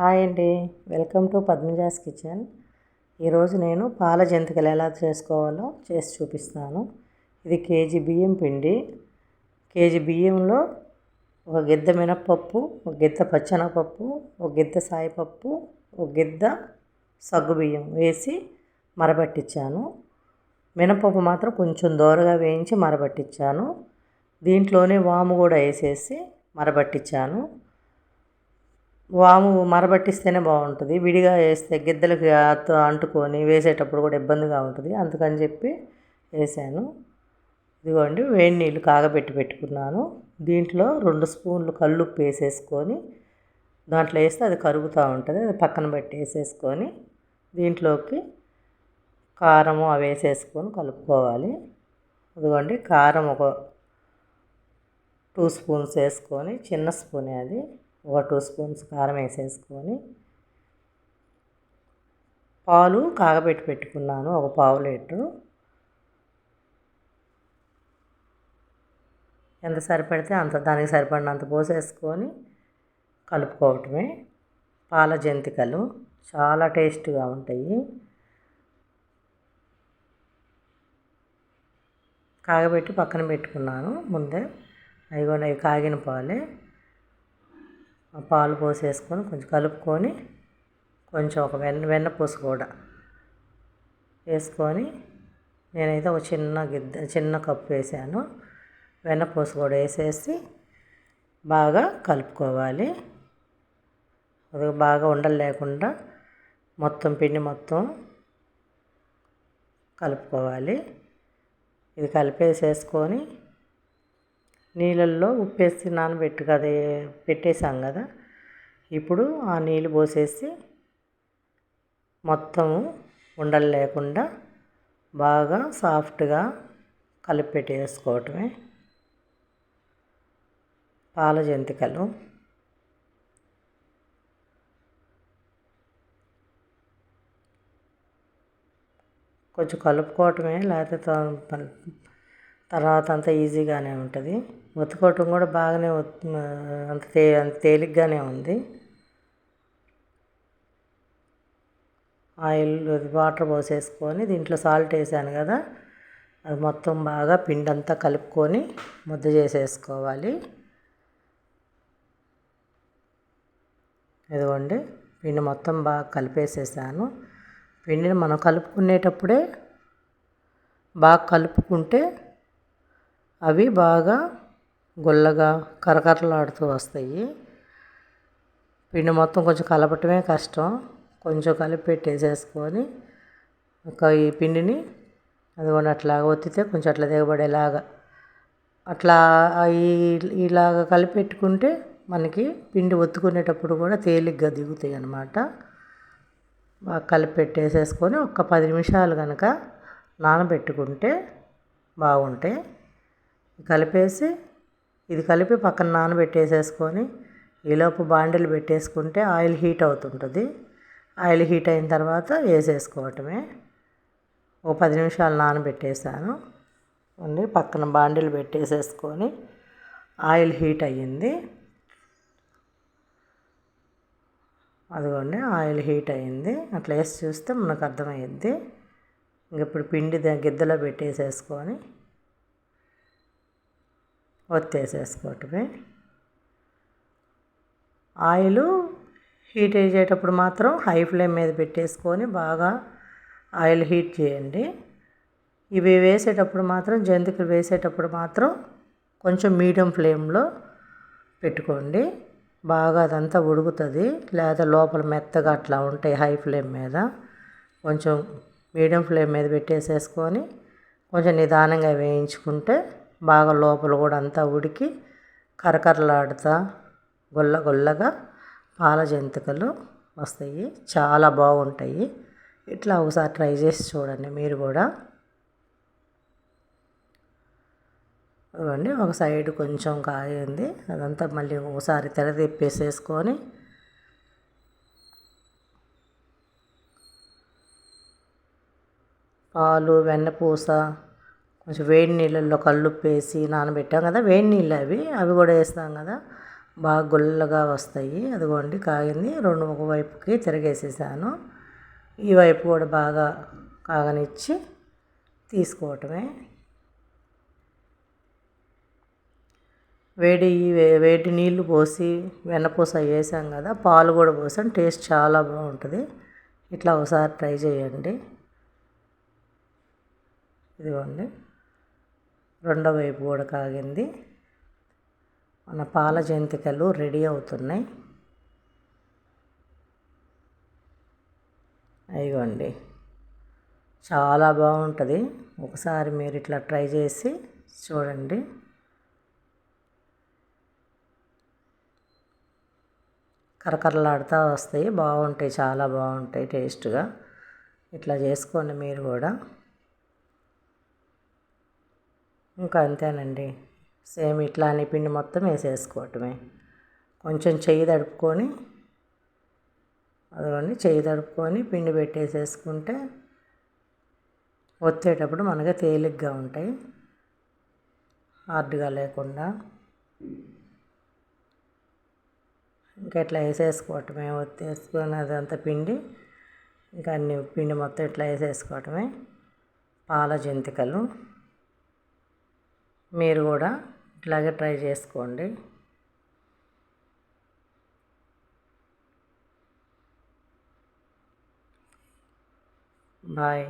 Hi అండి, welcome to Padmaja's kitchen. ఈరోజు నేను పాల జంతికలు ఎలా చేసుకోవాలో చేసి చూపిస్తాను. ఇది కేజీ బియ్యం పిండి. కేజీ బియ్యంలో ఒక గిద్ద మినప్పప్పు, ఒక గిద్ద పచ్చెనగపప్పు, ఒక గిద్ద సాయిపప్పు, ఒక గిద్ద సగ్గుబియ్యం వేసి మరబట్టించాను. మినపప్పు మాత్రం కొంచెం దోరగా వేయించి మరబట్టించాను. దీంట్లోనే వాము కూడా వేసేసి మరబట్టించాను. వాము మరబట్టిస్తేనే బాగుంటుంది, విడిగా వేస్తే గిద్దలకి అంటుకొని వేసేటప్పుడు కూడా ఇబ్బందిగా ఉంటుంది. అందుకని చెప్పి వేసాను. ఇదిగోండి, వేడి నీళ్ళు కాగబెట్టి పెట్టుకున్నాను. దీంట్లో 2 స్పూన్లు కల్లుప్పు వేసేసుకొని దాంట్లో వేస్తే అది కరుగుతూ ఉంటుంది. అది పక్కన పెట్టి వేసేసుకొని దీంట్లోకి కారము అవి వేసేసుకొని కలుపుకోవాలి. ఇదిగోండి, కారం ఒక 2 స్పూన్స్ వేసుకొని, చిన్న స్పూనే అది, ఒక 2 స్పూన్స్ కారం వేసేసుకొని పాలు కాగబెట్టి పెట్టుకున్నాను, ఒక పావు లీటరు. ఎంత సరిపడితే అంత, దానికి సరిపడినంత పోసేసుకొని కలుపుకోవటమే. పాల జంతికలు చాలా టేస్ట్గా ఉంటాయి. కాగబెట్టి పక్కన పెట్టుకున్నాను ముందే. అవి కాగిన పాలే. ఆ పాలు పోసేసుకొని కొంచెం కలుపుకొని, కొంచెం ఒక వెన్నపూస కూడా వేసుకొని, నేనైతే ఒక చిన్న కప్పు వేసాను. వెన్నపూస కూడా వేసేసి బాగా కలుపుకోవాలి. అది బాగా ఉండలు లేకుండా మొత్తం పిండి మొత్తం కలుపుకోవాలి. ఇది కలిపేసేసుకొని నీళ్ళల్లో ఉప్పేసి పెట్టేసాం కదా, ఇప్పుడు ఆ నీళ్ళు పోసేసి మొత్తం ఉండలు లేకుండా బాగా సాఫ్ట్గా కలిపి పెట్టేసుకోవటమే పాల జంతికలు. కొంచెం కలుపుకోవటమే, లేకపోతే తర్వాత అంతా ఈజీగానే ఉంటుంది. ఒత్తుకోవటం కూడా బాగానే అంత తేలిగ్గానే ఉంది. ఆయిల్ వాటర్ పోసేసుకొని దీంట్లో సాల్ట్ వేసాను కదా, అది మొత్తం బాగా పిండి అంతా కలుపుకొని ముద్ద చేసేసుకోవాలి. ఇదిగోండి, పిండి మొత్తం బాగా కలిపేసేసాను. పిండిని మనం కలుపుకునేటప్పుడే బాగా కలుపుకుంటే అవి బాగా గుల్లగా కరకరలాడుతూ వస్తాయి. పిండి మొత్తం కొంచెం కలపటమే కష్టం. కొంచెం కలిపి పెట్టేసేసుకొని ఈ పిండిని అదిగోండి అట్లా ఒత్తితే కొంచెం అట్లా దిగబడేలాగా అట్లా ఇలాగ కలిపెట్టుకుంటే మనకి పిండి ఒత్తుకునేటప్పుడు కూడా తేలిగ్గా దిగుతాయి అన్నమాట. బాగా కలిపి పెట్టేసేసుకొని ఒక 10 నిమిషాలు కనుక నానబెట్టుకుంటే బాగుంటాయి. ఇది కలిపి పక్కన నానబెట్టేసేసుకొని ఈలోపు బాండిలు పెట్టేసుకుంటే ఆయిల్ హీట్ అవుతుంటుంది. ఆయిల్ హీట్ అయిన తర్వాత వేసేసుకోవటమే. ఒక 10 నిమిషాలు నానబెట్టేసాను అండి. పక్కన బాండిలు పెట్టేసేసుకొని ఆయిల్ హీట్ అయ్యింది. అదిగోండి, ఆయిల్ హీట్ అయ్యింది. అట్లా వేసి చూస్తే మనకు అర్థమయ్యిద్ది. ఇప్పుడు పిండి గిద్దలో పెట్టేసేసుకొని ఒత్తేసేసుకోవటమే. ఆయిల్ హీట్ అయ్యేటప్పుడు మాత్రం హై ఫ్లేమ్ మీద పెట్టేసుకొని బాగా ఆయిల్ హీట్ చేయండి. ఇవి వేసేటప్పుడు మాత్రం, జంతికలు వేసేటప్పుడు మాత్రం కొంచెం మీడియం ఫ్లేమ్లో పెట్టుకోండి. బాగా అదంతా ఉడుకుతుంది, లేదా లోపల మెత్తగా అట్లా ఉంటాయి. హై ఫ్లేమ్ మీద కొంచెం మీడియం ఫ్లేమ్ మీద పెట్టేసేసుకొని కొంచెం నిదానంగా వేయించుకుంటే బాగా లోపల కూడా అంతా ఉడికి కరకరలాడుతా గుల్లగా పాల జంతికలు వస్తాయి. చాలా బాగుంటాయి. ఇట్లా ఒకసారి ట్రై చేసి చూడండి మీరు కూడా. ఇవ్వండి, ఒక సైడ్ కొంచెం కాగింది, అదంతా మళ్ళీ ఒకసారి తెరదిప్పేసేసుకొని పాలు, వెన్నపూస, కొంచెం వేడి నీళ్ళల్లో కల్లుప్పు వేసి నానబెట్టాం కదా, వేడి నీళ్ళు అవి కూడా వేస్తాం కదా, బాగా గుల్లగా వస్తాయి. అదిగోండి కాగింది. ఒక వైపుకి తిరగేసేసాను. ఈ వైపు కూడా బాగా కాగనిచ్చి తీసుకోవటమే. వేడి నీళ్ళు పోసి వెన్నపూస వేసాం కదా, పాలు కూడా పోసాం. టేస్ట్ చాలా బాగుంటుంది. ఇట్లా ఒకసారి ట్రై చేయండి. ఇదిగోండి రెండో వైపు కూడా కాగింది. మన పాల జంతికలు రెడీ అవుతున్నాయి. అయ్యండి చాలా బాగుంటుంది. ఒకసారి మీరు ఇట్లా ట్రై చేసి చూడండి. కరకరలాడుతూ వస్తాయి. బాగుంటాయి, చాలా బాగుంటాయి టేస్ట్గా. ఇట్లా చేసుకోండి మీరు కూడా. ఇంకా అంతేనండి. సేమ్ ఇట్లానే పిండి మొత్తం వేసేసుకోవటమే. కొంచెం చెయ్యి తడుపుకొని, అదిగోండి చెయ్యి తడుపుకొని పిండి పెట్టేసేసుకుంటే వచ్చేటప్పుడు మనకి తేలిగ్గా ఉంటాయి, హార్డ్గా లేకుండా. ఇంకా ఇట్లా వేసేసుకోవటమే. ఒత్తేసుకొని అదంతా పిండి, ఇంకా అన్ని పిండి మొత్తం ఇట్లా వేసేసుకోవటమే. పాల జంతికలు మీరు కూడా ఇట్లాగే ట్రై చేసుకోండి. బాయ్.